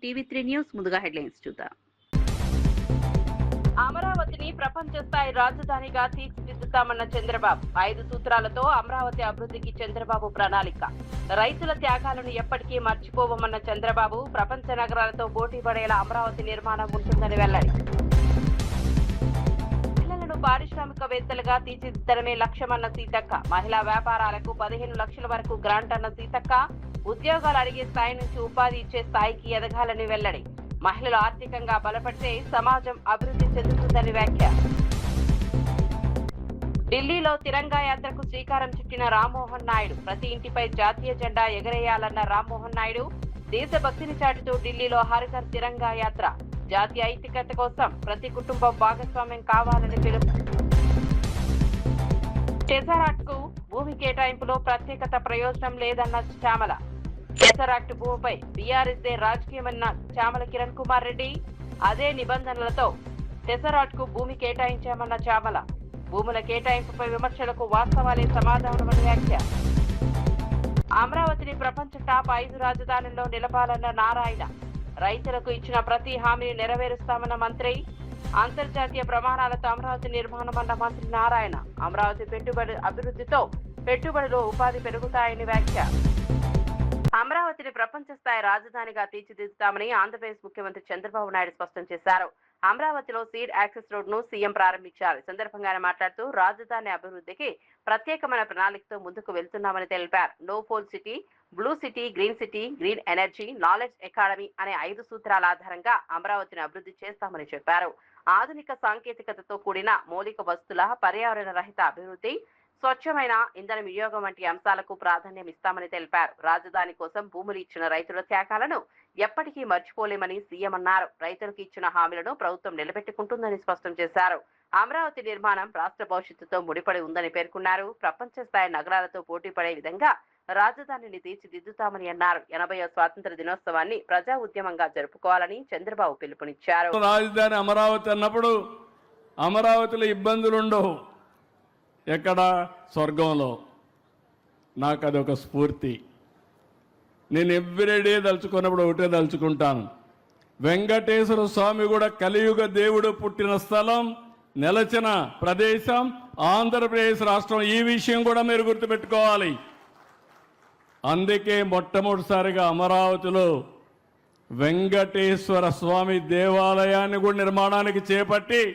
టీవీ3 news. ముందుగా headlines చూద్దాం. అమరావతిని ప్రపంచ స్థాయి రాజధానిగా తీర్చిదిద్దుతామన్న చంద్రబాబు. 5 సూత్రాలతో అమరావతి అభివృద్ధికి చంద్రబాబు ప్రణాళిక. రైతుల త్యాగాలను ఎప్పటికీ మర్చిపోవమన్న చంద్రబాబు. ప్రపంచ నగరాలతో పోటీ పడేలా అమరావతి నిర్మాణం ఉంటుందని వెల్లడి. పిల్లలను పారిశ్రామికవేత్తలుగా తీర్చిదిద్దడమే లక్ష్యమన్న సీతక్క. మహిళా వ్యాపారాలకు 15 లక్షల వరకు గ్రాంట్ అన్న సీతక్క. ఉద్యోగాలు అడిగే స్థాయి నుంచి ఉపాధి ఇచ్చే స్థాయికి ఎదగాలని వెల్లడి. మహిళలు ఆర్థికంగా బలపడితే సమాజం అభివృద్ధి చెందుతుందని వ్యాఖ్య. ఢిల్లీలో తిరంగా యాత్రకు శ్రీకారం చుట్టిన రామ్మోహన్ నాయుడు. ప్రతి ఇంటిపై జాతీయ జెండా ఎగరేయాలన్న రామ్మోహన్ నాయుడు. దేశభక్తిని చాటుతూ ఢిల్లీలో హర్ ఘర్ తిరంగా యాత్ర. జాతీయ ఐక్యత కోసం ప్రతి కుటుంబం భాగస్వామ్యం కావాలని పిలుపు. టెజరాక్ట్ కు భూమి కేటాయింపులో ప్రత్యేకత ప్రయోజనం లేదన్న చామల. టెజరాక్ట్ భూమిపై బీఆర్ఎస్ దే రాజకీయమన్న చామల కిరణ్ కుమార్ రెడ్డి. అదే నిబంధనలతో టెజరాక్ట్ కు భూమి కేటాయించామన్న చామల. భూముల కేటాయింపుపై విమర్శలకు వాస్తవాలే సమాధానమని వ్యాఖ్య. అమరావతిని ప్రపంచ టాప్ 5 రాజధానుల్లో నిలపాలన్న నారాయణ. రైతులకు ఇచ్చిన ప్రతి హామీని నెరవేరుస్తామన్న మంత్రి. అంతర్జాతీయ ప్రమాణాలతో అమరావతి నిర్మాణమన్న మంత్రి నారాయణ. అమరావతి అభివృద్ధితో పెట్టుబడులు ఉపాధి పెరుగుతాయని వ్యాఖ్య. అమరావతిని ప్రపంచ స్థాయి రాజధానిగా తీర్చిదిద్దుతామని ఆంధ్రప్రదేశ్ ముఖ్యమంత్రి చంద్రబాబు నాయుడు స్పష్టం చేశారు. అమరావతిలో సీడ్ యాక్సెస్ రోడ్ ను సీఎం ప్రారంభించారు. ఈ సందర్భంగా ఆయన మాట్లాడుతూ రాజధాని అభివృద్ధికి ప్రత్యేకమైన ప్రణాళికతో ముందుకు వెళ్తున్నామని తెలిపారు. No pole city, blue city, green energy, knowledge academy అనే 5 సూత్రాల ఆధారంగా అమరావతిని అభివృద్ధి చేస్తామని చెప్పారు. ఆధునిక సాంకేతికతతో కూడిన మౌలిక వస్తువుల పర్యావరణ రహిత అభివృద్ధి, స్వచ్ఛమైన ఇంధన వినియోగం వంటి అంశాలకు ప్రాధాన్యం ఇస్తామని తెలిపారు. రాజధాని కోసం భూములు ఇచ్చిన రైతుల త్యాగాలను ఎప్పటికీ మర్చిపోలేమని సీఎం అన్నారు. రైతులకు ఇచ్చిన హామీలను ప్రభుత్వం నిలబెట్టుకుంటుందని స్పష్టం చేశారు. అమరావతి నిర్మాణం రాష్ట్ర భవిష్యత్తుతో ముడిపడి ఉందని పేర్కొన్నారు. ప్రపంచ స్థాయి నగరాలతో పోటీ పడే విధంగా రాజధానిని తీర్చిదిద్దుతామని అన్నారు. 80వ స్వాతంత్ర దినోత్సవాన్ని ప్రజా ఉద్యమంగా జరుపుకోవాలని చంద్రబాబు పిలుపునిచ్చారు. రాజధాని అమరావతి అన్నప్పుడు అమరావతిలో ఇబ్బందులుండవు. ఎక్కడ? స్వర్గంలో. నాకు అదొక స్ఫూర్తి. నేను ఎవ్రీడే దలుచుకున్నప్పుడు ఒకటే దలుచుకుంటాను. వెంకటేశ్వర స్వామి కూడా కలియుగ దేవుడు పుట్టిన స్థలం, నెలచిన ప్రదేశం ఆంధ్రప్రదేశ్ రాష్ట్రం. ఈ విషయం కూడా మీరు గుర్తుపెట్టుకోవాలి. అందుకే మొట్టమొదటిసారిగా అమరావతిలో వెంకటేశ్వర స్వామి దేవాలయాన్ని కూడా నిర్మాణానికి చేపట్టి,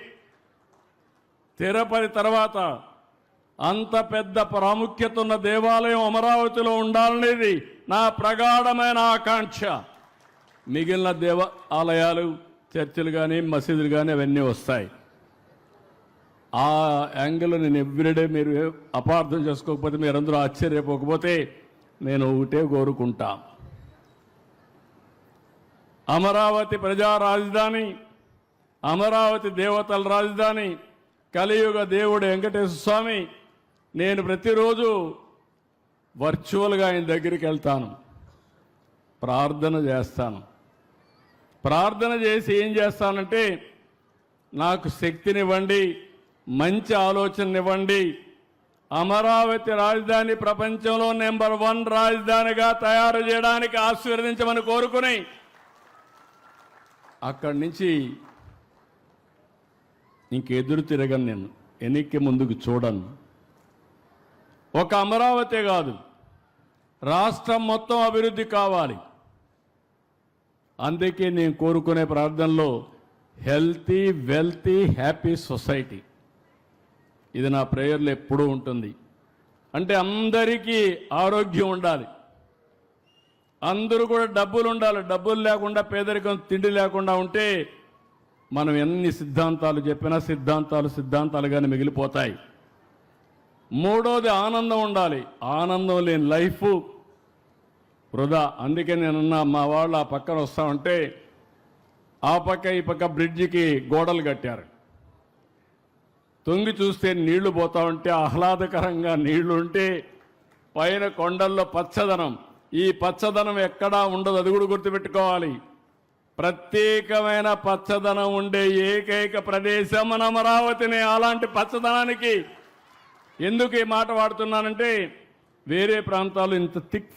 తిరుపతి తర్వాత అంత పెద్ద ప్రాముఖ్యత ఉన్న దేవాలయం అమరావతిలో ఉండాలనేది నా ప్రగాఢమైన ఆకాంక్ష. మిగిలిన దేవాలయాలు, చర్చిలు కానీ మసీదులు కానీ అవన్నీ వస్తాయి. ఆ యాంగిల్ నేను ఎవ్రీడే, మీరు అపార్థం చేసుకోకపోతే, మీరందరూ ఆశ్చర్యపోకపోతే నేను ఒకటే కోరుకుంటా. అమరావతి ప్రజా రాజధాని, అమరావతి దేవతల రాజధాని, కలియుగ దేవుడు వెంకటేశ్వర స్వామి. నేను ప్రతిరోజు వర్చువల్గా ఆయన దగ్గరికి వెళ్తాను, ప్రార్థన చేస్తాను. ప్రార్థన చేసి ఏం చేస్తానంటే, నాకు శక్తినివ్వండి, మంచి ఆలోచననివ్వండి, అమరావతి రాజధాని ప్రపంచంలో నెంబర్ 1 రాజధానిగా తయారు చేయడానికి ఆశీర్వదించమని కోరుకుని అక్కడి నుంచి ఇంకెదురు తిరగను. నేను ఎన్నిక ముందుకు చూడను. ఒక అమరావతి కాదు, రాష్ట్రం మొత్తం అభివృద్ధి కావాలి. అందుకే నేను కోరుకునే ప్రార్థనలో హెల్తీ, వెల్తీ, హ్యాపీ సొసైటీ. ఇది నా ప్రేయర్లో ఎప్పుడూ ఉంటుంది. అంటే అందరికీ ఆరోగ్యం ఉండాలి, అందరూ కూడా డబ్బులు ఉండాలి. డబ్బులు లేకుండా, పేదరికం, తిండి లేకుండా ఉంటే మనం ఎన్ని సిద్ధాంతాలు చెప్పినా సిద్ధాంతాలుగానే మిగిలిపోతాయి. మూడోది ఆనందం ఉండాలి. ఆనందం లేని లైఫ్ వృధా. అందుకే నేనున్నా, మా వాళ్ళు ఆ పక్కన వస్తా ఉంటే ఆ పక్క ఈ పక్క బ్రిడ్జికి గోడలు కట్టారు. తొంగి చూస్తే నీళ్లు పోతా ఉంటే ఆహ్లాదకరంగా నీళ్లు ఉంటే, పైన కొండల్లో పచ్చదనం. ఈ పచ్చదనం ఎక్కడా ఉండదు, అది కూడా గుర్తుపెట్టుకోవాలి. ప్రత్యేకమైన పచ్చదనం ఉండే ఏకైక ప్రదేశం మన అమరావతిని. అలాంటి పచ్చదనానికి ఎందుకు ఈ మాట వాడుతున్నానంటే, వేరే ప్రాంతాలు ఇంత థిక్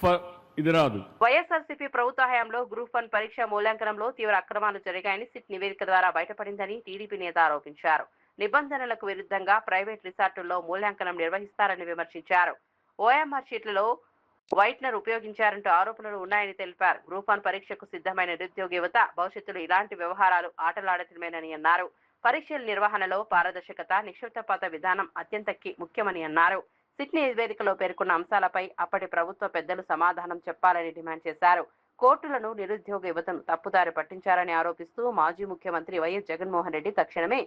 ఇది రాదు. వైఎస్ఆర్సీపీ ప్రభుత్వ హయాంలో గ్రూప్ 1 పరీక్ష మూల్యాంకనంలో తీవ్ర అక్రమాలు జరిగాయని సిట్ నివేదిక ద్వారా బయటపడిందని టీడీపీ నేత ఆరోపించారు. నిబంధనలకు విరుద్ధంగా ప్రైవేట్ రిసార్టుల్లో మూల్యాంకనం నిర్వహిస్తారని విమర్శించారు. ఓఎంఆర్ షీట్లలో వైట్నర్ ఉపయోగించారంటూ ఆరోపణలు ఉన్నాయని తెలిపారు. గ్రూప్ 1 పరీక్షకు సిద్ధమైన నిరుద్యోగ యువత భవిష్యత్తులో ఇలాంటి వ్యవహారాలు ఆటలాడటమేనని అన్నారు. పరీక్షల నిర్వహణలో పారదర్శకత, నిష్పక్షపాత విధానం అత్యంత ముఖ్యమని అన్నారు. సిట్ నివేదికలో పేర్కొన్న అంశాలపై అప్పటి ప్రభుత్వ పెద్దలు సమాధానం చెప్పాలని డిమాండ్ చేశారు. కోర్టులను నిరుద్యోగ యువతను తప్పుదారి పట్టించారని ఆరోపిస్తూ మాజీ ముఖ్యమంత్రి వైఎస్ జగన్మోహన్ రెడ్డి తక్షణమే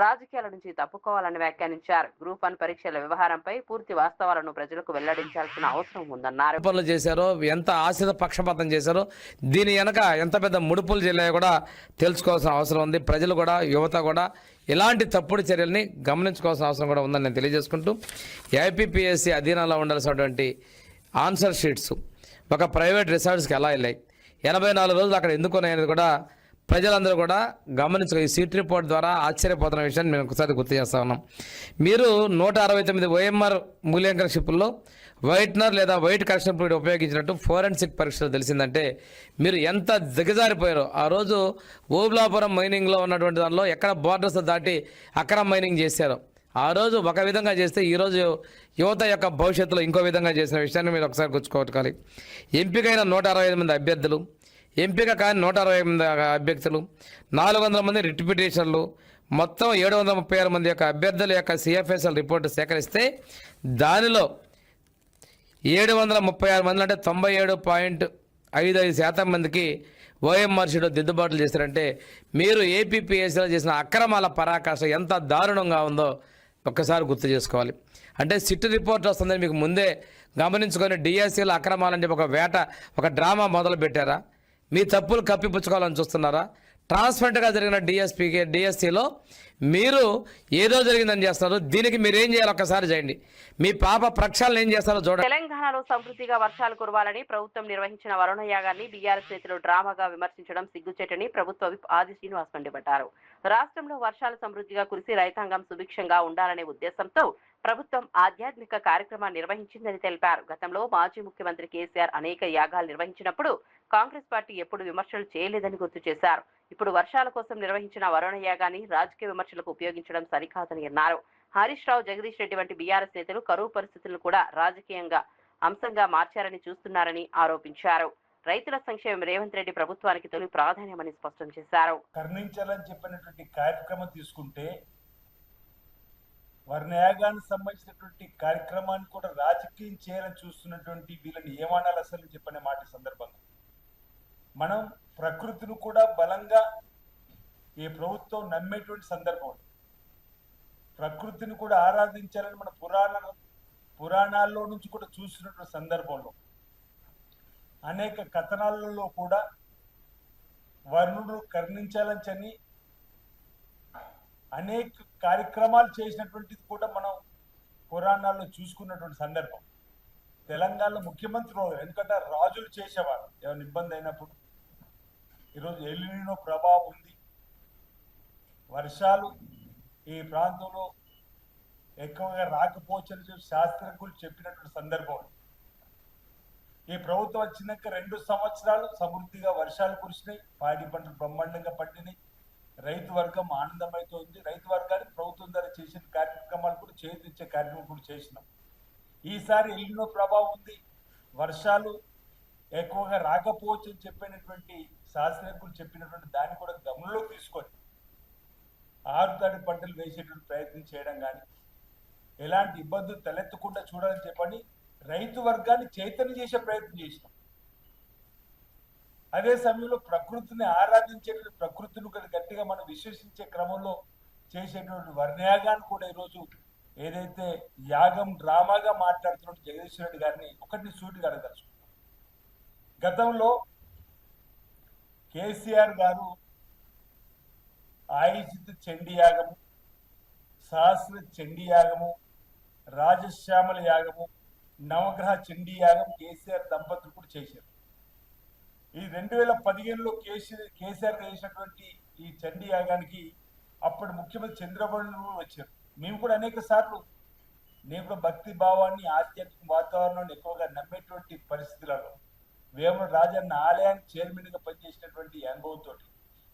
రాజకీయాల నుంచి తప్పుకోవాలని వ్యాఖ్యానించారు. గ్రూప్ 1 పరీక్షల వ్యవహారంపై పూర్తి వాస్తవాలను ప్రజలకు వెల్లడించాల్సిన అవసరం ఉందన్నారు. పనులు చేశారో, ఎంత ఆశ్రిత పక్షపాతం చేశారో, దీని వెనక ఎంత పెద్ద ముడుపులు చెల్లాయో కూడా తెలుసుకోవాల్సిన అవసరం ఉంది. ప్రజలు కూడా, యువత కూడా ఇలాంటి తప్పుడు చర్యల్ని గమనించుకోవాల్సిన అవసరం కూడా ఉందని నేను తెలియజేసుకుంటూ, ఏపీపీఎస్సీ అధీనంలో ఉండాల్సినటువంటి ఆన్సర్ షీట్స్ ఒక ప్రైవేట్ రిసార్ట్స్కి ఎలా వెళ్ళాయి, 84 రోజులు అక్కడ ఎందుకున్నాయనేది కూడా ప్రజలందరూ కూడా గమనించుకో. ఈ సీట్ రిపోర్ట్ ద్వారా ఆశ్చర్యపోతున్న విషయాన్ని మేము ఒకసారి గుర్తు చేస్తా ఉన్నాం. మీరు 169 ఓఎంఆర్ మూల్యాంకన షిప్పుల్లో వైట్నర్ లేదా వైట్ కరెక్షన్ ఫ్లూయిడ్ ఉపయోగించినట్టు ఫోరెన్సిక్ పరీక్షలు తెలిసిందంటే మీరు ఎంత దిగజారిపోయారో. ఆ రోజు ఓబులాపురం మైనింగ్లో ఉన్నటువంటి దానిలో ఎక్కడ బోర్డర్స్ దాటి అక్రమ మైనింగ్ చేశారో, ఆ రోజు ఒక విధంగా చేస్తే ఈరోజు యువత యొక్క భవిష్యత్తులో ఇంకో విధంగా చేసిన విషయాన్ని మీరు ఒకసారి గుర్తుకోవాలి. ఎంపికైన 168 మంది అభ్యర్థులు, ఎంపిక కాని 168 అభ్యర్థులు, 400 మంది రిపిటేషన్లు, మొత్తం 736 మంది యొక్క అభ్యర్థుల యొక్క సిఎఫ్ఎస్ఎల్ రిపోర్టు సేకరిస్తే దానిలో 736 మంది అంటే 97.55% మందికి ఓఎంఆర్ షీట్లో దిద్దుబాట్లు చేశారంటే మీరు ఏపీపీఎస్సీలో చేసిన అక్రమాల పరాకాష్ట ఎంత దారుణంగా ఉందో ఒక్కసారి గుర్తు చేసుకోవాలి. అంటే సిట్ రిపోర్ట్ వస్తుందని మీకు ముందే గమనించుకొని డిఎస్సీలో అక్రమాలని చెప్పి ఒక డ్రామా మొదలు పెట్టారా? మీ తప్పులు కప్పిపుచ్చుకోవాలని చూస్తున్నారా? ట్రాన్స్పరెంట్గా జరిగిన డిఎస్సీలో మీరు ఏదో జరిగిందని చేస్తున్నారు. దీనికి మీరు ఏం చేయాలి ఒక్కసారి చేయండి. మీ పాప ప్రక్షాళన ఏం చేస్తారో చూడండి. తెలంగాణలో సమృద్ధిగా వర్షాలు కురవాలని ప్రభుత్వం నిర్వహించిన వరుణ యాగాన్ని బీఆర్ఎస్ నేతలు డ్రామాగా విమర్శించడం సిగ్గుచేటని ప్రభుత్వ విప్ ఆది శ్రీనివాస్ మండిపడ్డారు. రాష్ట్రంలో వర్షాలు సమృద్ధిగా కురిసి రైతాంగం సుభిక్షంగా ఉండాలనే ఉద్దేశంతో ప్రభుత్వం ఆధ్యాత్మిక కార్యక్రమాన్ని నిర్వహించిందని తెలిపారు. గతంలో మాజీ ముఖ్యమంత్రి కేసీఆర్ అనేక యాగాలు నిర్వహించినప్పుడు కాంగ్రెస్ పార్టీ ఎప్పుడు విమర్శలు చేయలేదని గుర్తు చేశారు. ఇప్పుడు వర్షాల కోసం నిర్వహించిన వరుణ యాగాన్ని రాజకీయ విమర్శలకు ఉపయోగించడం సరికాదని అన్నారు. హరీష్ రావు, జగదీష్ రెడ్డి వంటి బీఆర్ఎస్ నేతలు కరువు పరిస్థితులను కూడా రాజకీయంగా అంశంగా మార్చారని చూస్తున్నారని ఆరోపించారు. రైతుల సంక్షేమం రేవంత్ రెడ్డి ప్రభుత్వానికి తొలి ప్రాధాన్యమని స్పష్టం చేశారు. కర్ణించాలని చెప్పినటువంటి కార్యక్రమం తీసుకుంటే వర్ణయాగానికి సంబంధించినటువంటి కార్యక్రమాన్ని కూడా రాజకీయం చేయాలని చూస్తున్నటువంటి వీళ్ళని ఏమనాలి అసలు చెప్పనే మాట సందర్భంగా మనం ప్రకృతిని కూడా బలంగా ఈ ప్రభుత్వం నమ్మేటువంటి సందర్భం, ప్రకృతిని కూడా ఆరాధించాలని మన పురాణాల్లో నుంచి కూడా చూసినటువంటి సందర్భంలో అనేక కథనాలలో కూడా వర్ణుడు కర్ణించాలని అనేక కార్యక్రమాలు చేసినటువంటిది కూడా మనం పురాణాల్లో చూసుకున్నటువంటి సందర్భం. తెలంగాణలో ముఖ్యమంత్రి ఎందుకంటే రాజులు చేసేవారు ఏమైనా ఇబ్బంది అయినప్పుడు. ఈరోజు ఎల్నినో ప్రభావం ఉంది, వర్షాలు ఈ ప్రాంతంలో ఎక్కువగా రాకపోవచ్చని చెప్పి శాస్త్రజ్ఞులు చెప్పినటువంటి సందర్భం. ఈ ప్రభుత్వం వచ్చినాక 2 సంవత్సరాలు సమృద్ధిగా వర్షాలు కురిసినాయి, పాడి పంటలు బ్రహ్మాండంగా పండినాయి, రైతు వర్గం ఆనందమైతుంది. రైతు వర్గానికి ప్రభుత్వం ద్వారా చేసిన కార్యక్రమాలు కూడా చేతిచ్చే కార్యక్రమం కూడా చేసినాం. ఈసారి ఎల్నినో ప్రభావం ఉంది, వర్షాలు ఎక్కువగా రాకపోవచ్చు అని చెప్పినటువంటి శాస్త్రజ్ఞులు చెప్పినటువంటి దాన్ని కూడా గమనంలోకి తీసుకొని ఆరుతడి పంటలు వేసేటువంటి ప్రయత్నం చేయడం కానీ ఎలాంటి ఇబ్బందులు తలెత్తకుండా చూడాలని చెప్పని రైతు వర్గాన్ని చైతన్యం చేసే ప్రయత్నం చేసినాం. అదే సమయంలో ప్రకృతిని ఆరాధించేటువంటి ప్రకృతిని గట్టిగా మనం విశ్వసించే క్రమంలో చేసేటువంటి వర్ణయాగాన్ని కూడా ఈరోజు ఏదైతే యాగం డ్రామాగా మాట్లాడుతున్న జగదీష్ రెడ్డి గారిని ఒకటి సూటిగా అడగదలుచుకున్నాం. గతంలో కేసీఆర్ గారు ఆయుషిత చండీ యాగము, సహస్ర చండీ యాగము, రాజశ్యామల యాగము, నవగ్రహ చండీ యాగం కేసీఆర్ దంపతులు కూడా చేశారు. ఈ 2015లో కేసీఆర్ చేసినటువంటి ఈ చండీ యాగానికి అప్పుడు ముఖ్యమంత్రి చంద్రబాబు వచ్చారు. మేము కూడా అనేక సార్లు నేను కూడా భక్తి భావాన్ని ఆధ్యాత్మిక వాతావరణాన్ని ఎక్కువగా నమ్మేటువంటి పరిస్థితులలో వేముల రాజన్న ఆలయానికి చైర్మన్ గా పనిచేసినటువంటి అనుభవంతో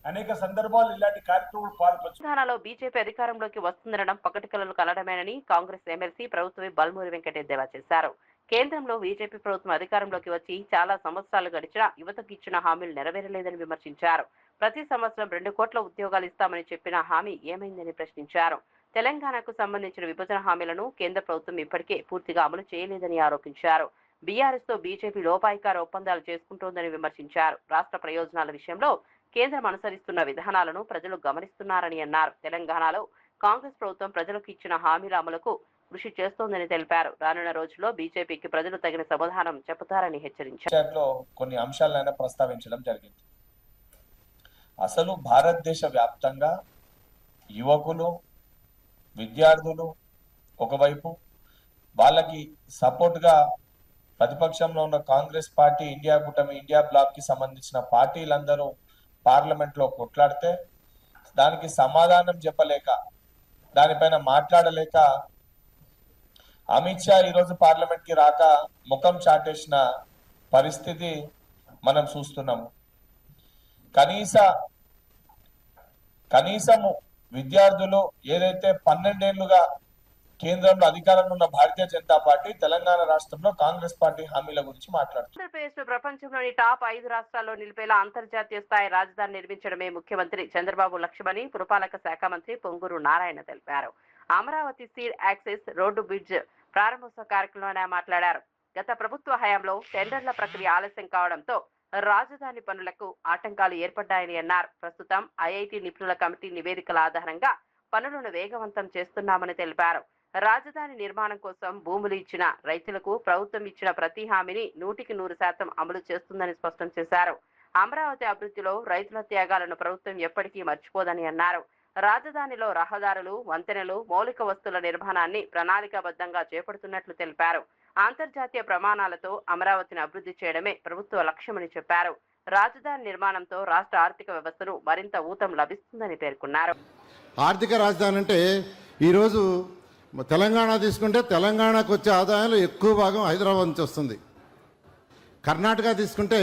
అనేక సందర్భాలు ఇలాంటి కార్యక్రమాలు పాల్పంచు. తెలంగాణలో బీజేపీ అధికారంలోకి వస్తుందనడం పకటి కలలు కలడమేనని కాంగ్రెస్ ఎమ్మెల్సీ ప్రభుత్వ బల్మూరి వెంకటేశ్వర చేశారు. కేంద్రంలో బీజేపీ ప్రభుత్వం అధికారంలోకి వచ్చి చాలా సంవత్సరాలు గడిచినా యువతకు ఇచ్చిన హామీలు నెరవేరలేదని విమర్శించారు. ప్రతి సంవత్సరం 2 కోట్ల ఉద్యోగాలు ఇస్తామని చెప్పిన హామీ ఏమైందని ప్రశ్నించారు. తెలంగాణకు సంబంధించిన విభజన హామీలను కేంద్ర ప్రభుత్వం ఇప్పటికే పూర్తిగా అమలు చేయలేదని ఆరోపించారు. బీఆర్ఎస్ తో బీజేపీ లోపాయికార ఒప్పందాలు చేసుకుంటోందని విమర్శించారు. రాష్ట్ర ప్రయోజనాల విషయంలో కేంద్రం అనుసరిస్తున్న విధానాలను ప్రజలు గమనిస్తున్నారని అన్నారు. తెలంగాణలో కాంగ్రెస్ ప్రభుత్వం ప్రజలకు ఇచ్చిన హామీల అమలుకు కృషి చేస్తోందని తెలిపారు. రానున్న రోజుల్లో బీజేపీకి ప్రజలు తగిన సమాధానం చెబుతారని హెచ్చరించారు. కొన్ని అంశాలైనా ప్రస్తావించడం జరిగింది. అసలు భారతదేశ వ్యాప్తంగా యువకులు, విద్యార్థులు ఒకవైపు, వాళ్ళకి సపోర్ట్ గా ప్రతిపక్షంలో ఉన్న కాంగ్రెస్ పార్టీ, ఇండియా కూటమి, ఇండియా బ్లాక్ కి సంబంధించిన పార్టీలందరూ పార్లమెంట్ లో కొట్లాడితే దానికి సమాధానం చెప్పలేక, దానిపైన మాట్లాడలేక అమిత్ షా ఈరోజు పార్లమెంట్ కి రాక ముఖం చాటేసిన పరిస్థితి మనం చూస్తున్నాము. కనీసము విద్యార్థులు ఏదైతే 12 ఏళ్లుగా కేంద్రంలో అధికారంలో ఉన్న భారతీయ జనతా పార్టీ తెలంగాణ రాష్ట్రంలో కాంగ్రెస్ పార్టీ హామీల గురించి మాట్లాడుతుంది. ఆంధ్రప్రదేశ్ ను ప్రపంచంలోని టాప్ 5 రాష్ట్రాల్లో నిలిపేలా అంతర్జాతీయ స్థాయి రాజధాని నిర్మించడమే ముఖ్యమంత్రి చంద్రబాబు లక్ష్యమని పురపాలక శాఖ మంత్రి పొంగూరు నారాయణ తెలిపారు. Amaravati seed access road bridge ప్రారంభోత్సవ కార్యక్రమంలో మాట్లాడారు. గత ప్రభుత్వ హయాంలో టెండర్ల ప్రక్రియ ఆలస్యం కావడంతో రాజధాని పనులకు ఆటంకాలు ఏర్పడ్డాయని అన్నారు. ప్రస్తుతం ఐఐటి నిపుణుల కమిటీ నివేదికల ఆధారంగా పనులను వేగవంతం చేస్తున్నామని తెలిపారు. రాజధాని నిర్మాణం కోసం భూములు ఇచ్చిన రైతులకు ప్రభుత్వం ఇచ్చిన ప్రతి హామీని 100% అమలు చేస్తుందని స్పష్టం చేశారు. అమరావతి అభివృద్ధిలో రైతుల త్యాగాలను ప్రభుత్వం ఎప్పటికీ మర్చిపోదని అన్నారు. రాజధానిలో రహదారులు, వంతెనలు, మౌలిక వస్తువుల నిర్మాణాన్ని ప్రణాళికాబద్ధంగా చేపడుతున్నట్లు తెలిపారు. అంతర్జాతీయ ప్రమాణాలతో అమరావతిని అభివృద్ధి చేయడమే ప్రభుత్వ లక్ష్యమని చెప్పారు. రాజధాని నిర్మాణంతో రాష్ట్ర ఆర్థిక వ్యవస్థను మరింత ఊతం లభిస్తుందని పేర్కొన్నారు. ఆర్థిక రాజధాని అంటే ఈరోజు తెలంగాణ తీసుకుంటే తెలంగాణకు వచ్చే ఆదాయంలో ఎక్కువ భాగం హైదరాబాద్ నుంచి వస్తుంది. కర్ణాటక తీసుకుంటే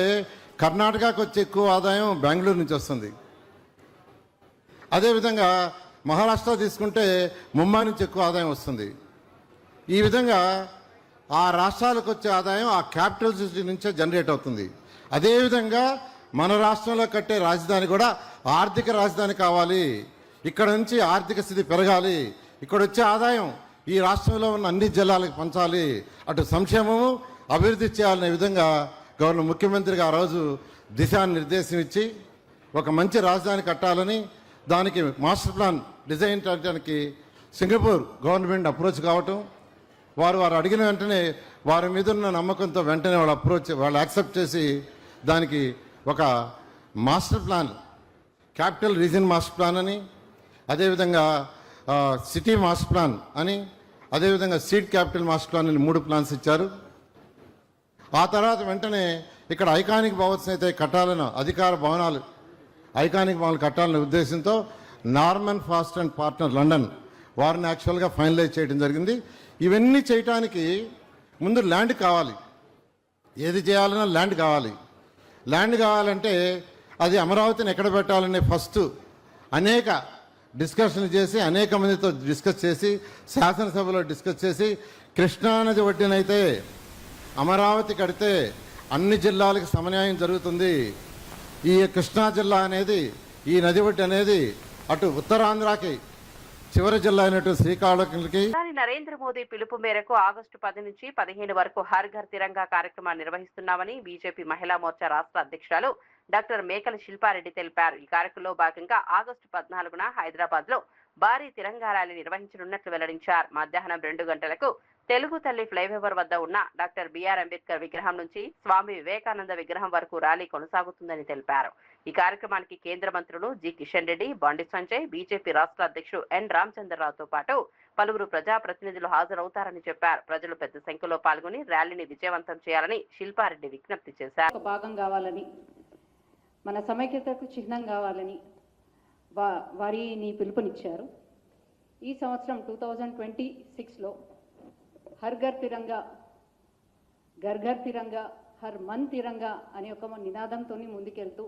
కర్ణాటకకు వచ్చే ఎక్కువ ఆదాయం బెంగళూరు నుంచి వస్తుంది. అదేవిధంగా మహారాష్ట్ర తీసుకుంటే ముంబై నుంచి ఎక్కువ ఆదాయం వస్తుంది. ఈ విధంగా ఆ రాష్ట్రాలకు వచ్చే ఆదాయం ఆ క్యాపిటల్ సిటీ నుంచే జనరేట్ అవుతుంది. అదేవిధంగా మన రాష్ట్రంలో కట్టే రాజధాని కూడా ఆర్థిక రాజధాని కావాలి. ఇక్కడ నుంచి ఆర్థిక స్థితి పెరగాలి. ఇక్కడ వచ్చే ఆదాయం ఈ రాష్ట్రంలో ఉన్న అన్ని జిల్లాలకు పంచాలి. అటు సంక్షేమము, అభివృద్ధి చేయాలనే విధంగా ముఖ్యమంత్రిగా ఆ రోజు దిశానిర్దేశం ఇచ్చి ఒక మంచి రాజధాని కట్టాలని, దానికి మాస్టర్ ప్లాన్ డిజైన్ చేయడానికి సింగపూర్ గవర్నమెంట్ అప్రోచ్ కావటం, వారు అడిగిన వెంటనే వారి మీద ఉన్న నమ్మకంతో వెంటనే వాళ్ళు యాక్సెప్ట్ చేసి దానికి ఒక master plan, capital region master plan అని, అదేవిధంగా సిటీ మాస్టర్ ప్లాన్ అని, అదేవిధంగా సీడ్ క్యాపిటల్ మాస్టర్ ప్లాన్ అని 3 ప్లాన్స్ ఇచ్చారు. ఆ తర్వాత వెంటనే ఇక్కడ ఐకానిక్ భవన్స్ అయితే కట్టాలని, అధికార భవనాలు ఐకానిక్ భవనాలు కట్టాలనే ఉద్దేశంతో Norman fast and partner London వారిని యాక్చువల్గా ఫైనలైజ్ చేయడం జరిగింది. ఇవన్నీ చేయటానికి ముందు ల్యాండ్ కావాలి. ఏది చేయాలన్నా ల్యాండ్ కావాలి. ల్యాండ్ కావాలంటే అది అమరావతిని ఎక్కడ పెట్టాలనే ఫస్ట్ అనేక డిస్కషన్లు చేసి, అనేక మందితో డిస్కస్ చేసి, శాసనసభలో డిస్కస్ చేసి, కృష్ణానది ఒడ్డునైతే అమరావతి కడితే అన్ని జిల్లాలకు సమన్యాయం జరుగుతుంది. ఈ కృష్ణా జిల్లా అనేది, ఈ నది ఒడ్డు అనేది అటు ఉత్తరాంధ్రకి చివరి జిల్లా అయినట్టు శ్రీకాకుళంకి. నరేంద్ర మోదీ పిలుపు మేరకు ఆగస్టు 10 నుంచి 15 వరకు హర్ ఘర్ తిరంగా కార్యక్రమాన్ని నిర్వహిస్తున్నామని బీజేపీ మహిళా మోర్చా రాష్ట్ర అధ్యక్షురాలు డాక్టర్ మేకల శిల్పారెడ్డి తెలిపారు. ఈ కార్యక్రమంలో భాగంగా ఆగస్టు 14న హైదరాబాద్ లో భారీ తిరంగా ర్యాలీ నిర్వహించనున్నట్లు వెల్లడించారు. మధ్యాహ్నం 2 గంటలకు తెలుగు తల్లి ఫ్లైఓవర్ వద్ద ఉన్న డాక్టర్ బిఆర్ అంబేద్కర్ విగ్రహం నుంచి స్వామి వివేకానంద విగ్రహం వరకు ర్యాలీ కొనసాగుతుందని తెలిపారు. ఈ కార్యక్రమానికి కేంద్ర మంత్రులు జి కిషన్ రెడ్డి, బండి సంజయ్, బీజేపీ రాష్ట్ర అధ్యక్షుడు ఎన్ రామచంద్రరావుతో పాటు పలువురు ప్రజాప్రతినిధులు హాజరవుతారని చెప్పారు. ప్రజలు పెద్ద సంఖ్యలో పాల్గొని ర్యాలీని విజయవంతం చేయాలని శిల్పారెడ్డి విజ్ఞప్తి చేశారు. భాగం కావాలని, మన సమైక్యతకు చిహ్నం కావాలని వారిని పిలుపునిచ్చారు. ఈ సంవత్సరం 2026లో హర్ ఘర్ తిరంగా, ఘర్ ఘర్ తిరంగా, హర్ మన్ తిరంగా అనే ఒక నినాదంతో ముందుకెళ్తూ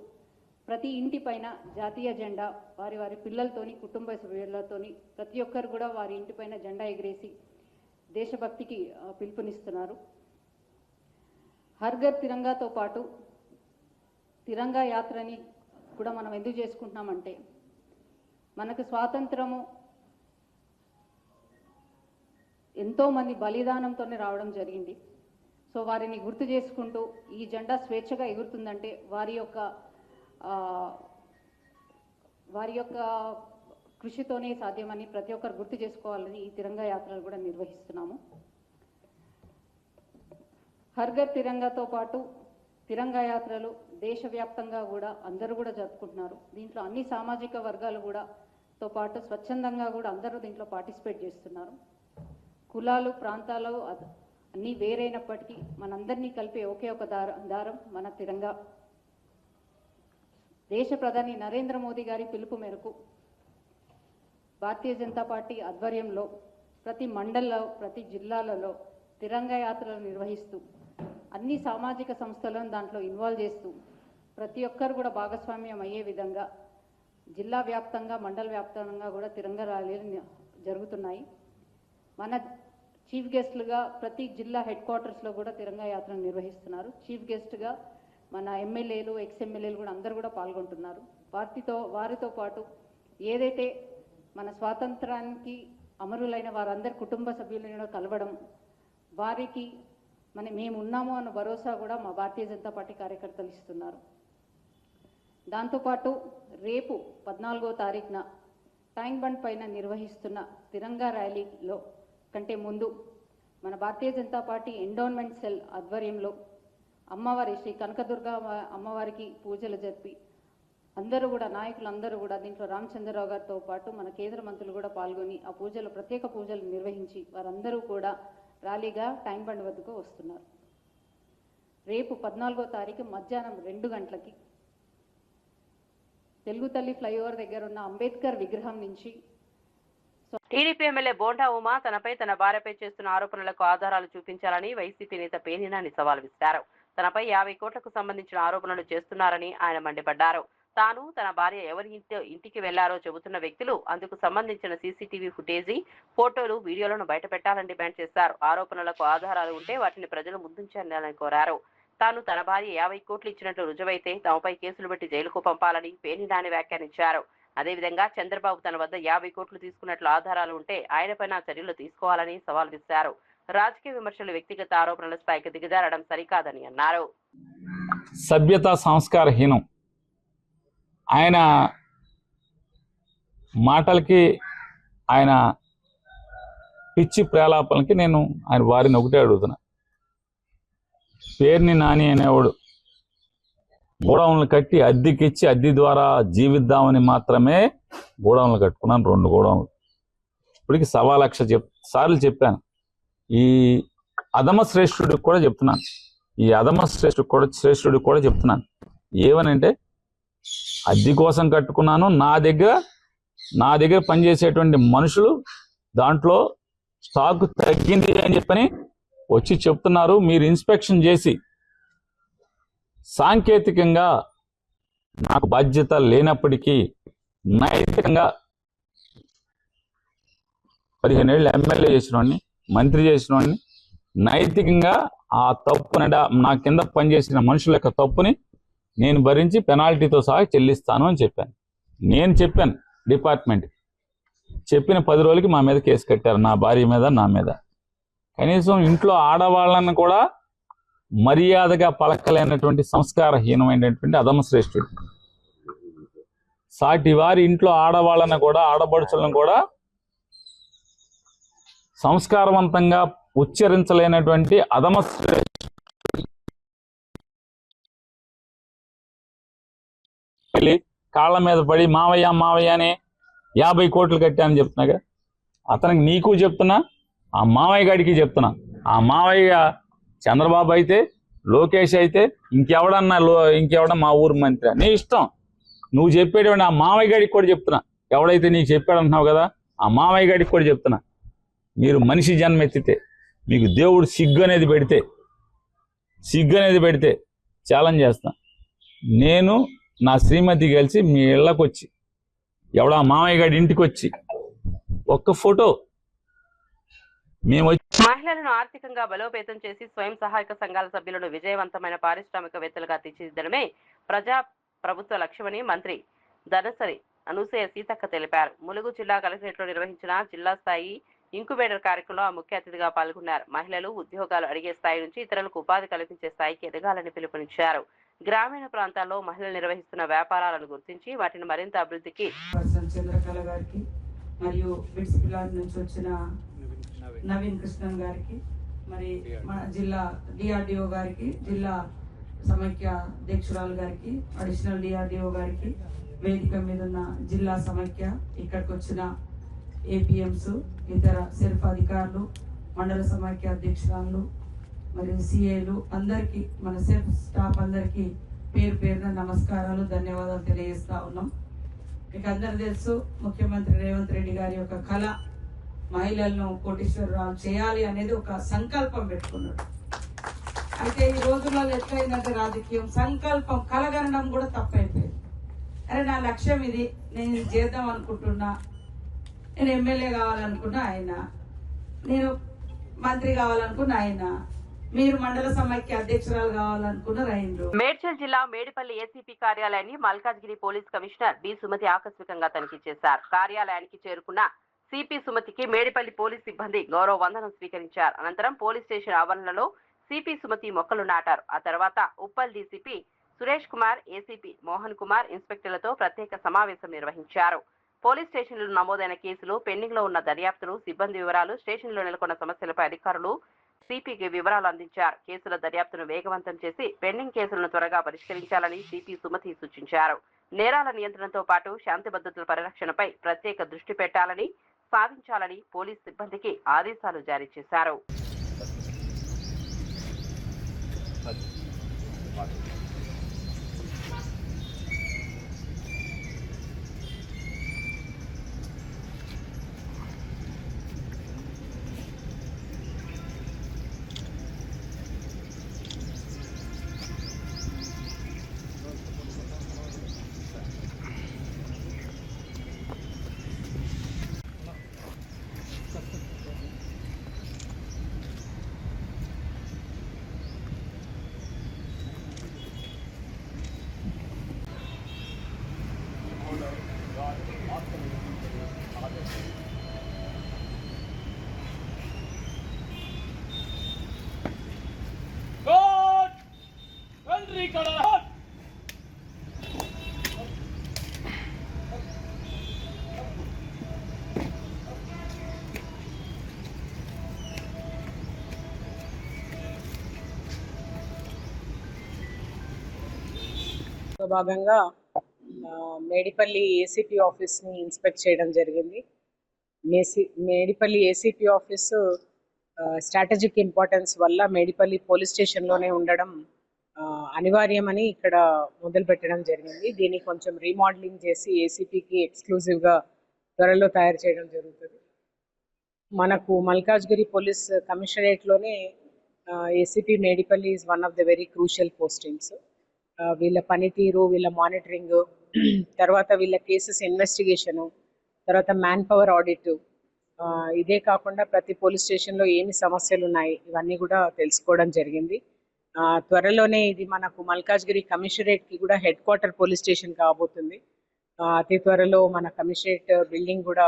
ప్రతి ఇంటి పైన జాతీయ జెండా వారి వారి పిల్లలతోని కుటుంబ సభ్యులతోని ప్రతి ఒక్కరు కూడా వారి ఇంటిపైన జెండా ఎగిరేసి దేశభక్తికి పిలుపునిస్తున్నారు. హర్ ఘర్ తిరంగాతో పాటు తిరంగా యాత్రని కూడా మనం ఎందుకు చేసుకుంటున్నామంటే మనకు స్వాతంత్రము ఎంతోమంది బలిదానంతోనే రావడం జరిగింది. సో వారిని గుర్తు చేసుకుంటూ ఈ జెండా స్వేచ్ఛగా ఎగురుతుందంటే వారి యొక్క కృషితోనే సాధ్యమని ప్రతి ఒక్కరు గుర్తు చేసుకోవాలని ఈ తిరంగా యాత్రలు కూడా నిర్వహిస్తున్నాము. హర్ ఘర్ తిరంగాతో పాటు తిరంగా యాత్రలు దేశవ్యాప్తంగా కూడా అందరూ కూడా జరుపుకుంటున్నారు. దీంట్లో అన్ని సామాజిక వర్గాలు కూడా తో పాటు స్వచ్ఛందంగా కూడా అందరూ దీంట్లో పార్టిసిపేట్ చేస్తున్నారు. కులాలు ప్రాంతాలు అన్నీ వేరైనప్పటికీ మనందరినీ కలిపే ఒకే ఒక దారం మన తిరంగా. దేశ ప్రధాని నరేంద్ర మోదీ గారి పిలుపు మేరకు భారతీయ జనతా పార్టీ ఆధ్వర్యంలో ప్రతి మండల్లో ప్రతి జిల్లాలలో తిరంగా యాత్రలు నిర్వహిస్తూ అన్ని సామాజిక సంస్థలను దాంట్లో ఇన్వాల్వ్ చేస్తూ ప్రతి ఒక్కరు కూడా భాగస్వామ్యం అయ్యే విధంగా జిల్లా వ్యాప్తంగా మండల వ్యాప్తంగా కూడా తిరంగా ర్యాలీలు జరుగుతున్నాయి. మన చీఫ్ గెస్ట్లుగా ప్రతి జిల్లా హెడ్ క్వార్టర్స్లో కూడా తిరంగా యాత్రను నిర్వహిస్తున్నారు. చీఫ్ గెస్ట్గా మన ఎమ్మెల్యేలు ఎక్స్ఎమ్మెల్యేలు కూడా అందరూ కూడా పాల్గొంటున్నారు. వారితో పాటు ఏదైతే మన స్వాతంత్రానికి అమరులైన వారందరి కుటుంబ సభ్యులను కలవడం, వారికి మేము ఉన్నాము అన్న భరోసా కూడా మా భారతీయ జనతా పార్టీ కార్యకర్తలు ఇస్తున్నారు. దాంతోపాటు రేపు 14వ తారీఖున ట్యాంక్ బండ్ పైన నిర్వహిస్తున్న తిరంగా ర్యాలీలో కంటే ముందు మన Bharatiya Janata party endowment cell ఆధ్వర్యంలో అమ్మవారి శ్రీ కనకదుర్గ అమ్మవారికి పూజలు జరిపి అందరూ కూడా నాయకులందరూ కూడా దీంట్లో రామచంద్రరావు గారితో పాటు మన కేంద్ర మంత్రులు కూడా పాల్గొని ఆ పూజలు ప్రత్యేక పూజలు నిర్వహించి వారందరూ కూడా ర్యాలీగా ట్యాంక్ బండ్ వద్దకు వస్తున్నారు. రేపు 14వ తారీఖు మధ్యాహ్నం 2 గంటలకి తెలుగు తల్లి ఫ్లైఓవర్ దగ్గర ఉన్న అంబేద్కర్ విగ్రహం నుంచి టీడీపీ ఎమ్మెల్యే బోండా ఉమా తనపై తన భార్యపై చేస్తున్న ఆరోపణలకు ఆధారాలు చూపించాలని వైసీపీ నేత పేర్నినాని సవాల్ విసిరారు. తనపై 50 కోట్లకు సంబంధించిన ఆరోపణలు చేస్తున్నారని ఆయన మండిపడ్డారు. తాను తన భార్య ఎవరి ఇంటికి వెళ్లారో చెబుతున్న వ్యక్తులు అందుకు సంబంధించిన సీసీటీవీ ఫుటేజీ, ఫోటోలు, వీడియోలను బయటపెట్టాలని డిమాండ్ చేశారు. ఆరోపణలకు ఆధారాలు ఉంటే వాటిని ప్రజలు ముందుంచాలని కోరారు. తాను తన భార్య 50 కోట్లు ఇచ్చినట్లు రుజువైతే తమపై కేసులు పెట్టి జైలుకు పంపాలని పేర్నినాని వ్యాఖ్యానించారు. అదేవిధంగా చంద్రబాబు తన వద్ద 50 కోట్లు తీసుకున్నట్లు ఆధారాలు ఉంటే ఆయనపైన చర్యలు తీసుకోవాలని సవాల్ విసిరారు. రాజకీయ విమర్శలు, వ్యక్తిగత ఆరోపణల స్థాయికి దిగజారడం సరికాదని అన్నారు. సభ్యత సంస్కారహీనం. ఆయన మాటలకి, ఆయన పిచ్చి ప్రేలాపలకి నేను ఆయన వారిని ఒకటే అడుగుతున్నా. పేర్ని నాని అనేవాడు గోడౌన్లు కట్టి అద్దెకిచ్చి అద్దె ద్వారా జీవిద్దామని మాత్రమే గోడౌన్లు కట్టుకున్నాను. 2 గోడౌన్లు. ఇప్పటికి 1,00,000 సార్లు చెప్పాను. ఈ అధమ శ్రేష్ఠుడికి కూడా చెప్తున్నాను. శ్రేష్ఠుడికి కూడా చెప్తున్నాను. ఏమనంటే అద్దె కోసం కట్టుకున్నాను. నా దగ్గర పనిచేసేటువంటి మనుషులు దాంట్లో స్టాక్ తగ్గింది అని చెప్పని వచ్చి చెప్తున్నారు. మీరు ఇన్స్పెక్షన్ చేసి సాంకేతికంగా నాకు బాధ్యత లేనప్పటికీ నైతికంగా 15 ఏళ్ళు ఎమ్మెల్యే చేసినవాడిని, మంత్రి చేసినవాడిని, నైతికంగా ఆ తప్పున నా కింద పనిచేసిన మనుషుల యొక్క తప్పుని నేను భరించి పెనాల్టీతో సహా చెల్లిస్తాను అని చెప్పాను. నేను చెప్పాను డిపార్ట్మెంట్. చెప్పిన 10 రోజులకి మా మీద కేసు కట్టారు, నా భార్య మీద, నా మీద. కనీసం ఇంట్లో ఆడవాళ్ళను కూడా మర్యాదగా పలకలేనటువంటి సంస్కారహీనమైనటువంటి అధమ శ్రేష్ఠుడు. సాటి వారి ఇంట్లో ఆడవాళ్ళను కూడా, ఆడబడుచులను కూడా సంస్కారవంతంగా ఉచ్చరించలేనటువంటి అధమ శ్రేష్ఠుడు కాళ్ళ మీద పడి మావయ్య అని 50 కోట్లు కట్టానని చెప్తున్నాగా. అతనికి నీకు చెప్తున్నా, ఆ మావయ్య గారికి చెప్తున్నా. ఆ మావయ్య చంద్రబాబు అయితే, లోకేష్ అయితే, ఇంకెవడన్నా మా ఊరు మంత్రి, నీ ఇష్టం. నువ్వు చెప్పేటువంటి ఆ మావయ్య గారికి కూడా చెప్తున్నా. ఎవడైతే నీకు చెప్పాడంటున్నావు కదా, ఆ మావయ్య గారికి కూడా చెప్తున్నా. మీరు మనిషి జన్మ ఎత్తితే, మీకు దేవుడు సిగ్గు అనేది పెడితే, సిగ్గు అనేది పెడితే ఛాలెంజ్ చేస్తా. నేను నా శ్రీమతి కలిసి మీ ఇళ్ళకు వచ్చి ఎవడా మామయ్య గారి ఇంటికి వచ్చి ఒక్క ఫోటో మేము మహిళలను ఆర్థికంగా బలోపేతం చేసి స్వయం సహాయక సంఘాల సభ్యులను విజయవంతమైన పారిశ్రామికవేత్తలుగా తీర్చిదిద్దడమే ప్రభుత్వ లక్ష్యమని మంత్రి ధనసరి అనూసూయ సీతక్క తెలిపారు. ములుగు జిల్లా కలెక్టరేట్ లో నిర్వహించిన జిల్లా స్థాయి ఇంక్యుబేటర్ కార్యక్రమంలో ముఖ్య అతిథిగా పాల్గొన్నారు. మహిళలు ఉద్యోగాలు అడిగే స్థాయి నుంచి ఇతరులకు ఉపాధి కల్పించే స్థాయికి ఎదగాలని పిలుపునిచ్చారు. గ్రామీణ ప్రాంతాల్లో మహిళలు నిర్వహిస్తున్న వ్యాపారాలను గుర్తించి వాటిని మరింత అభివృద్ధికి చంద్రకళ గారికి మరియు బిట్స్ పిల్లాడి నుంచి వచ్చిన నవీన్ కృష్ణన్ గారికి, మరి మన జిల్లా డిఆర్డిఓ గారికి, జిల్లా సమైక్య అధ్యక్షురాలు గారికి, అడిషనల్ డిఆర్డిఓ గారికి, వేదిక మీద ఉన్న జిల్లా సమైక్య, ఇక్కడికి వచ్చిన ఏపీఎంస్, ఇతర సెల్ఫ్ అధికారులు, మండల సమైక్య అధ్యక్షురాలు, మరి సిఏలు అందరికీ, మన సెల్ఫ్ స్టాఫ్ అందరికీ పేరు పేరున నమస్కారాలు, ధన్యవాదాలు తెలియజేస్తా ఉన్నాం. మీకు అందరు తెలుసు, ముఖ్యమంత్రి రేవంత్ రెడ్డి గారి యొక్క కళ మహిళలను కోటీశ్వరరాలు చేయాలి అనేది ఒక సంకల్పం పెట్టుకున్నాడు. అయితే ఈ రోజులలో ఎట్లయిందంటే రాజకీయం సంకల్పం కలగనడం కూడా తప్పైపోయింది. అరే నా లక్ష్యం ఇది, నేను ఇది చేద్దాం అనుకుంటున్నా, నేను ఎమ్మెల్యే కావాలనుకున్నా ఆయన, నేను మంత్రి కావాలనుకున్న ఆయన, మీరు మండల సమైక్య అధ్యక్షురాలు కావాలనుకున్నారు ఆయన. మేడ్చల్ జిల్లా మేడిపల్లి ఏసీపీ కార్యాలయాన్ని Malkajgiri police commissioner B Sumathi ఆకస్మికంగా తనిఖీ చేశారు. కార్యాలయానికి చేరుకున్న సిపి సుమతికి మేడిపల్లి పోలీస్ సిబ్బంది గౌరవ వందనం స్వీకరించారు. అనంతరం పోలీస్ స్టేషన్ ఆవరణలో సిపి సుమతి మొక్కలు నాటారు. ఆ తర్వాత ఉప్పల్ డీసీపీ సురేష్ కుమార్, ఏసీపీ మోహన్ కుమార్ ఇన్స్పెక్టర్లతో ప్రత్యేక సమావేశం నిర్వహించారు. పోలీస్ స్టేషన్లో నమోదైన కేసులు, పెండింగ్ లో ఉన్న దర్యాప్తులు, సిబ్బంది వివరాలు, స్టేషన్లో నెలకొన్న సమస్యలపై అధికారులు సిపికి వివరాలు అందించారు. కేసుల దర్యాప్తును వేగవంతం చేసి పెండింగ్ కేసులను త్వరగా పరిష్కరించాలని సిపి సుమతి సూచించారు. నేరాల నియంత్రణతో పాటు శాంతి భద్రతల పరిరక్షణపై ప్రత్యేక దృష్టి పెట్టాలని, సాధించాలని పోలీస్ సిబ్బందికి ఆదేశాలు జారీ చేశారు. భాగంగా మేడిపల్లి ఏసీపీ ఆఫీస్ని ఇన్స్పెక్ట్ చేయడం జరిగింది. Medipalli ACP office strategic importance వల్ల మేడిపల్లి పోలీస్ స్టేషన్లోనే ఉండడం అనివార్యమని ఇక్కడ మొదలు పెట్టడం జరిగింది. దీన్ని కొంచెం రీమోడలింగ్ చేసి ఏసీపీకి ఎక్స్క్లూజివ్గా త్వరలో తయారు చేయడం జరుగుతుంది. మనకు మల్కాజ్గిరి పోలీస్ కమిషనరేట్లోనే ACP Medipally is one of the very crucial postings. వీళ్ళ పనితీరు, వీళ్ళ మానిటరింగ్, తర్వాత వీళ్ళ కేసెస్ ఇన్వెస్టిగేషను, తర్వాత మ్యాన్ పవర్ ఆడిట్, ఇదే కాకుండా ప్రతి పోలీస్ స్టేషన్లో ఏమి సమస్యలు ఉన్నాయి ఇవన్నీ కూడా తెలుసుకోవడం జరిగింది. త్వరలోనే ఇది మనకు మల్కాజ్గిరి కమిషనరేట్కి కూడా హెడ్ క్వార్టర్ పోలీస్ స్టేషన్ కాబోతుంది. అతి త్వరలో మన కమిషనరేట్ బిల్డింగ్ కూడా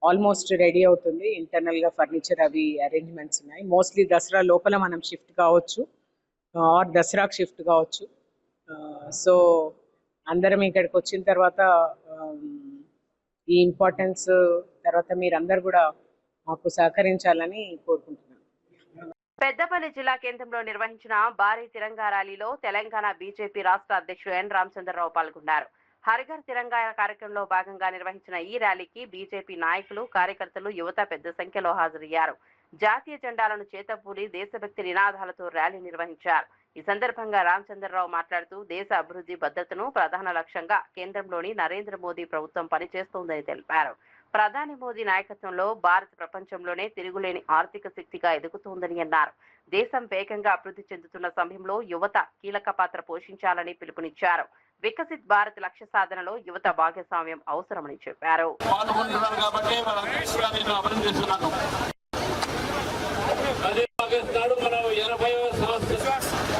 ఆల్మోస్ట్ రెడీ అవుతుంది. ఇంటర్నల్గా ఫర్నిచర్ అవి అరేంజ్మెంట్స్ ఉన్నాయి. మోస్ట్లీ దసరా లోపల మనం షిఫ్ట్ కావచ్చు ఆర్ దసరాకు షిఫ్ట్ కావచ్చు. సో అందరం ఇక్కడికి వచ్చిన తర్వాత ఈ ఇంపార్టెన్స్ తర్వాత మీరందరూ కూడా మాకు సహకరించాలని కోరుకుంటున్నాను. పెద్దపల్లి జిల్లా కేంద్రంలో నిర్వహించిన భారీ తిరంగా ర్యాలీలో తెలంగాణ బీజేపీ రాష్ట్ర అధ్యక్షుడు ఎన్ రామచంద్రరావు పాల్గొన్నారు. హరిఘర్ తిరంగా కార్యక్రమంలో భాగంగా నిర్వహించిన ఈ ర్యాలీకి బీజేపీ నాయకులు, కార్యకర్తలు, యువత పెద్ద సంఖ్యలో హాజరయ్యారు. జాతీయ జెండాలను చేతపూడి దేశభక్తి నినాదాలతో ర్యాలీ నిర్వహించారు. ఈ సందర్భంగా రామచంద్రరావు మాట్లాడుతూ దేశ అభివృద్ధి, భద్రతను ప్రధాన లక్ష్యంగా కేంద్రంలోని నరేంద్ర మోదీ ప్రభుత్వం పనిచేస్తోందని తెలిపారు. ప్రధాని మోదీ నాయకత్వంలో భారత్ ప్రపంచంలోనే తిరుగులేని ఆర్థిక శక్తిగా ఎదుగుతోందని అన్నారు. దేశం వేగంగా అభివృద్ధి చెందుతున్న సమయంలో యువత కీలక పాత్ర పోషించాలని పిలుపునిచ్చారు. వికసిత్ భారత్ లక్ష్య సాధనలో యువత భాగస్వామ్యం అవసరమని చెప్పారు.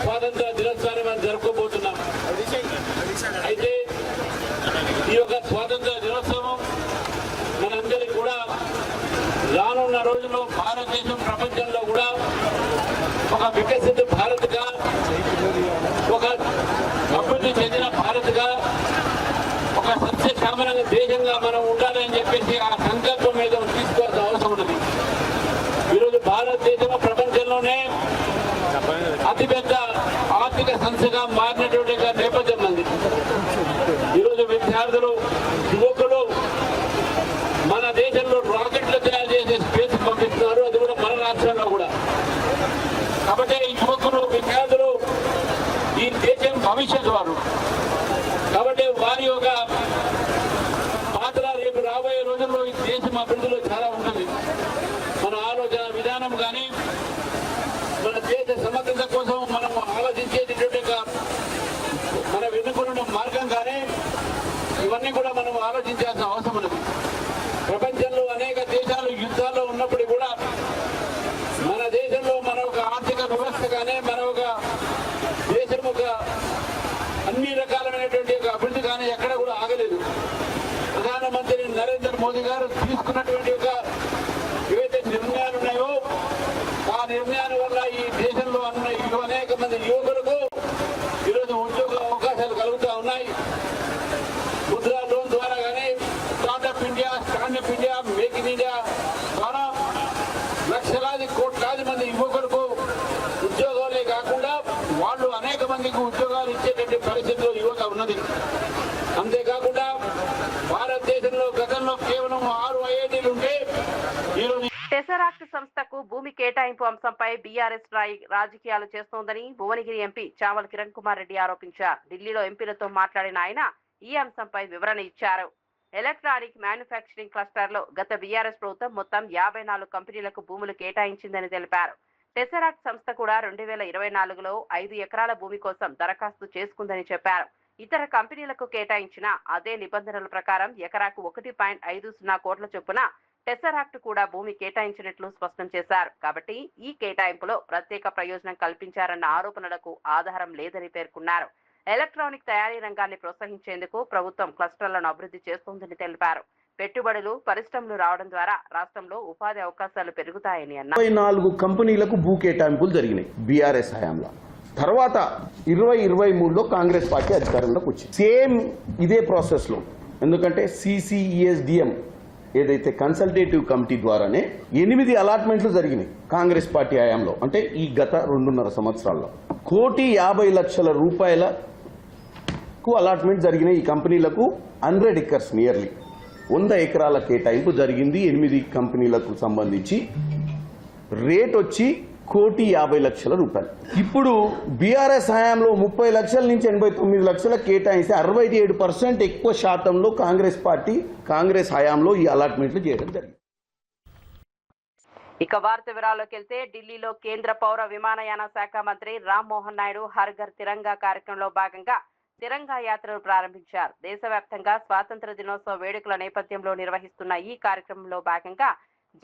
స్వాతంత్ర దినోత్సవాన్ని మనం జరుపుకోబోతున్నాం. అయితే ఈ యొక్క స్వాతంత్ర దినోత్సవం మనందరికీ కూడా రానున్న రోజుల్లో భారతదేశం ప్రపంచంలో కూడా ఒక వికసిత భారత్గా, ఒక అభివృద్ధి చెందిన భారత్గా, ఒక సస్యశ్యామల దేశంగా మనం ఉండాలని చెప్పేసి ఆ సంకల్పం మీద తీసుకోవాల్సిన అవసరం ఉన్నది. ఈరోజు భారతదేశం ప్రపంచంలోనే అతిపెద్ద ఆర్థిక సంస్థగా మారినటువంటి నేపథ్యం ఉంది. ఈరోజు విద్యార్థులు, యువకులు మన దేశంలో రాకెట్లు తయారు చేసే స్పేస్ పంపిస్తున్నారు, అది కూడా మన రాష్ట్రంలో కూడా. కాబట్టి యువకులు, విద్యార్థులు ఈ దేశం భవిష్యత్తు వారు. కాబట్టి వారి యొక్క పాత్ర రేపు రాబోయే రోజుల్లో ఈ దేశం అభివృద్ధిలో చాలా ఉంటుంది. మన ఆలోచన విధానం కానీ, మన దేశ సమగ్రత కోసం మనం ఆలోచించేటటువంటి మన వెనుకున్న మార్గం కానీ, ఇవన్నీ కూడా మనం ఆలోచించాల్సిన అవసరం ఉన్నది. ప్రపంచంలో అనేక దేశాలు యుద్ధాల్లో ఉన్నప్పుడు కూడా మన దేశంలో మన ఒక ఆర్థిక వ్యవస్థ కానీ, మన ఒక దేశం ఒక అన్ని రకాలైనటువంటి అభివృద్ధి కానీ ఎక్కడ కూడా ఆగలేదు. ప్రధానమంత్రి నరేంద్ర మోదీ గారు తీసుకున్నటువంటి ఒక ఏవైతే నిర్ణయాలు ఉన్నాయో ఆ నిర్ణయాల వల్ల ఈ దేశంలో అనేక మంది యువకులకు ఈరోజు ఉద్యోగ అవకాశాలు కలుగుతూ ఉన్నాయి. ముద్రా లోన్ ద్వారా కానీ, startup India, standup India, make in India ద్వారా లక్షలాది కోట్లాది మంది యువకులకు ఉద్యోగాలే కాకుండా వాళ్ళు అనేక మందికి ఉద్యోగాలు ఇచ్చేటువంటి పరిస్థితిలో యువత ఉన్నది. అంతేకాకుండా భారతదేశంలో గతంలో కేవలం 6 ఐఐటీలు ఉంటే ఈరోజు టెసరాక్ట్ సంస్థకు భూమి కేటాయింపు అంశంపై బీఆర్ఎస్ రాజకీయాలు చేస్తోందని భువనగిరి ఎంపీ చావల్ కిరణ్ కుమార్ రెడ్డి ఆరోపించారు. ఢిల్లీలో ఎంపీలతో మాట్లాడిన ఆయన ఈ అంశంపై వివరణ ఇచ్చారు. ఎలక్ట్రానిక్ మ్యానుఫ్యాక్చరింగ్ క్లస్టర్ లో గత బీఆర్ఎస్ ప్రభుత్వం మొత్తం 54 కంపెనీలకు భూములు కేటాయించిందని తెలిపారు. టెసరాక్ట్ సంస్థ కూడా 2024లో 5 ఎకరాల భూమి కోసం దరఖాస్తు చేసుకుందని చెప్పారు. ఇతర కంపెనీలకు కేటాయించిన అదే నిబంధనల ప్రకారం ఎకరాకు 1.50 కోట్ల చొప్పున టెసరాక్ట్ కూడా భూమి కేటాయించినట్లు స్పష్టం చేశారు. కాబట్టి ఈ కేటాయింపులో ప్రత్యేక ప్రయోజనం కల్పించారన్న ఆరోపణలకు ఆధారం లేదని పేర్కొన్నారు. ఎలక్ట్రానిక్ తయారీ రంగాన్ని ప్రోత్సహించేందుకు ప్రభుత్వం క్లస్టర్లను అభివృద్ధి చేస్తోందని తెలిపారు. పెట్టుబడులు, పరిశ్రమలు రావడం ద్వారా రాష్ట్రంలో ఉపాధి అవకాశాలు పెరుగుతాయని అన్నారు. 24 కంపెనీలకు భూ కేటాయింపులు జరిగినాయి బీఆర్ఎస్ హయాంలో. తర్వాత 2023లో కాంగ్రెస్ పార్టీ అధికారంలోకి వచ్చింది. సేమ్ ఇదే ప్రాసెస్ లో, ఎందుకంటే CCESDM ఏదైతే కన్సల్టేటివ్ కమిటీ ద్వారానే 8 అలాట్మెంట్లు జరిగినాయి కాంగ్రెస్ పార్టీ హయాంలో. అంటే ఈ గత 2.5 సంవత్సరాల్లో 1,50,00,000 రూపాయలకు అలాట్మెంట్ జరిగినాయి ఈ కంపెనీలకు. 100 ఎకర్స్ నియర్లీ 100 ఎకరాల కేటాయింపు జరిగింది 8 కంపెనీలకు సంబంధించి. రేట్ వచ్చి 1,50,00,000 రూపాయలు. ఇప్పుడు బీఆర్ఎస్ హయాంలో 30 లక్షల నుంచి 89 లక్షల కేటాయిస్తే 67% ఎక్కువ శాతంలో కాంగ్రెస్ పార్టీ కాంగ్రెస్ హయాంలో ఈ అలాట్మెంట్లు చేయడం జరిగింది. ఇక వార్త వివరాల్లోకి వెళ్తే ఢిల్లీలో కేంద్ర పౌర విమానయాన శాఖ మంత్రి రామ్మోహన్ నాయుడు హర్ ఘర్ తిరంగా కార్యక్రమంలో భాగంగా తిరంగా యాత్రను ప్రారంభించారు. దేశవ్యాప్తంగా స్వాతంత్ర దినోత్సవ వేడుకల నేపథ్యంలో నిర్వహిస్తున్న ఈ కార్యక్రమంలో భాగంగా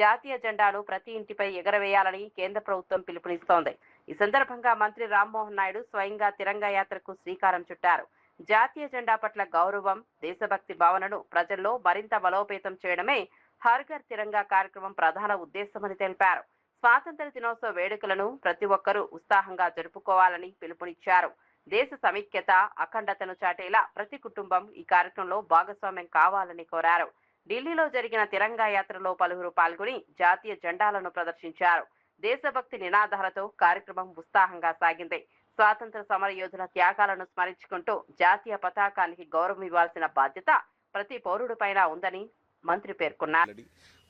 జాతీయ జెండాను ప్రతి ఇంటిపై ఎగరవేయాలని కేంద్ర ప్రభుత్వం పిలుపునిస్తోంది. ఈ సందర్భంగా మంత్రి రామ్మోహన్ నాయుడు స్వయంగా తిరంగా యాత్రకు శ్రీకారం చుట్టారు. జాతీయ జెండా పట్ల గౌరవం, దేశభక్తి భావనను ప్రజల్లో మరింత బలోపేతం చేయడమే హర్ ఘర్ తిరంగా కార్యక్రమం ప్రధాన ఉద్దేశమని తెలిపారు. స్వాతంత్ర దినోత్సవ వేడుకలను ప్రతి ఒక్కరూ ఉత్సాహంగా జరుపుకోవాలని పిలుపునిచ్చారు. దేశ సమైక్యత, అఖండతను చాటేలా ప్రతి కుటుంబం ఈ కార్యక్రమంలో భాగస్వామ్యం కావాలని కోరారు. ఢిల్లీలో జరిగిన తిరంగా యాత్రలో పలువురు పాల్గొని జాతీయ జెండాలను ప్రదర్శించారు. దేశభక్తి నినాదాలతో కార్యక్రమం ఉత్సాహంగా సాగింది. స్వాతంత్ర సమర యోధుల త్యాగాలను స్మరించుకుంటూ జాతీయ పతాకానికి గౌరవం ఇవ్వాల్సిన బాధ్యత ప్రతి పౌరుడిపైన ఉందని मंत्री పేర్కొన్నారు.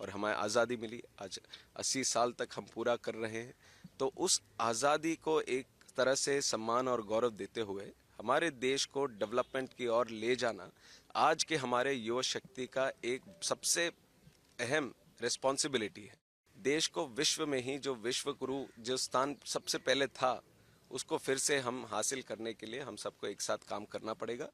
और हमें आज़ादी मिली, आज 80 साल तक हम पूरा कर रहे हैं, तो उस आज़ादी को एक तरह से सम्मान और गौरव देते हुए हमारे देश को डेवलपमेंट की ओर ले जाना आज के हमारे युवा शक्ति का एक सबसे अहम रिस्पॉन्सिबिलिटी है। देश को विश्व में ही जो विश्व गुरु जो स्थान सबसे पहले था उसको फिर से हम हासिल करने के लिए हम सबको एक साथ काम करना पड़ेगा।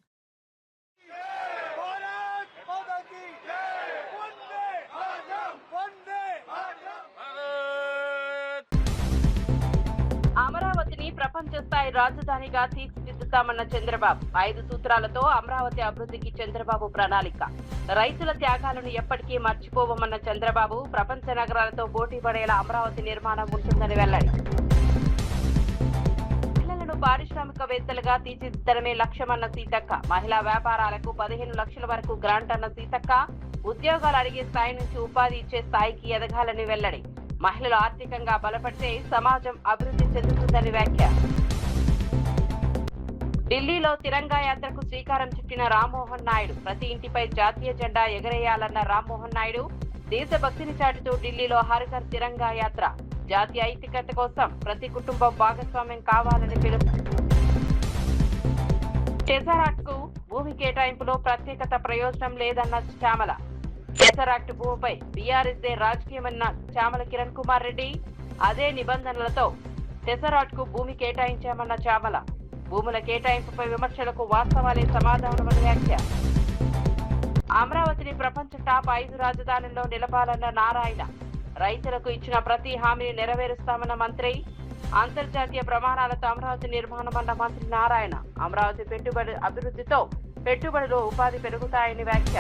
అమరావతిని ప్రపంచ స్థాయి రాజధానిగా తీర్చిదిద్దుతామన్న చంద్రబాబు 5 సూత్రాలతో అమరావతి అభివృద్ధికి చంద్రబాబు ప్రణాళిక. రైతుల త్యాగాలను ఎప్పటికీ మర్చిపోవమన్న చంద్రబాబు ప్రపంచ నగరాలతో పోటీ పడేలా అమరావతి నిర్మాణం ఉంటుందని వెల్లడి. మహిళలను పారిశ్రామికవేత్తలుగా తీర్చిదిద్దడమే లక్ష్యమన్న సీతక్క. మహిళా వ్యాపారాలకు 15 లక్షల వరకు గ్రాంట్ అన్న సీతక్క. ఉద్యోగాలు అడిగే స్థాయి నుంచి ఉపాధి ఇచ్చే స్థాయికి ఎదగాలని వెల్లడి. మహిళలు ఆర్థికంగా బలపడితే సమాజం అభివృద్ధి చెందుతుందని వ్యాఖ్య. ఢిల్లీలో తిరంగా యాత్రకు శ్రీకారం చుట్టిన రామ్మోహన్ నాయుడు. ప్రతి ఇంటిపై జాతీయ జెండా ఎగరేయాలన్న రామ్మోహన్ నాయుడు దేశభక్తిని చాటుతూ ఢిల్లీలో హర్ ఘర్ తిరంగా యాత్ర. జాతీయ ఐక్యత కోసం ప్రతి కుటుంబం భాగస్వామ్యం కావాలని పిలుపు. టెజరాక్ట్ కు భూమి కేటాయింపులో ప్రత్యేకత ప్రయోజనం లేదన్న చామల. టెజరాక్ట్ భూమిపై బీఆర్ఎస్ దే రాజకీయమన్న చామల కిరణ్ కుమార్ రెడ్డి. అదే నిబంధనలతో టెజరాక్ట్ కు భూమి కేటాయించామన్న చామల. భూముల కేటాయింపుపై విమర్శలకు వాస్తవాలే సమాధానమని వ్యాఖ్య. అమరావతిని ప్రపంచ టాప్ 5 రాజధానుల్లో నిలపాలన్న నారాయణ. రైతులకు ఇచ్చిన ప్రతి హామీని నెరవేరుస్తామన్న మంత్రి. అంతర్జాతీయ ప్రమాణాలతో అమరావతి నిర్మాణమన్న మంత్రి నారాయణ. అమరావతి అభివృద్ధితో పెట్టుబడులు ఉపాధి పెరుగుతాయని వ్యాఖ్య.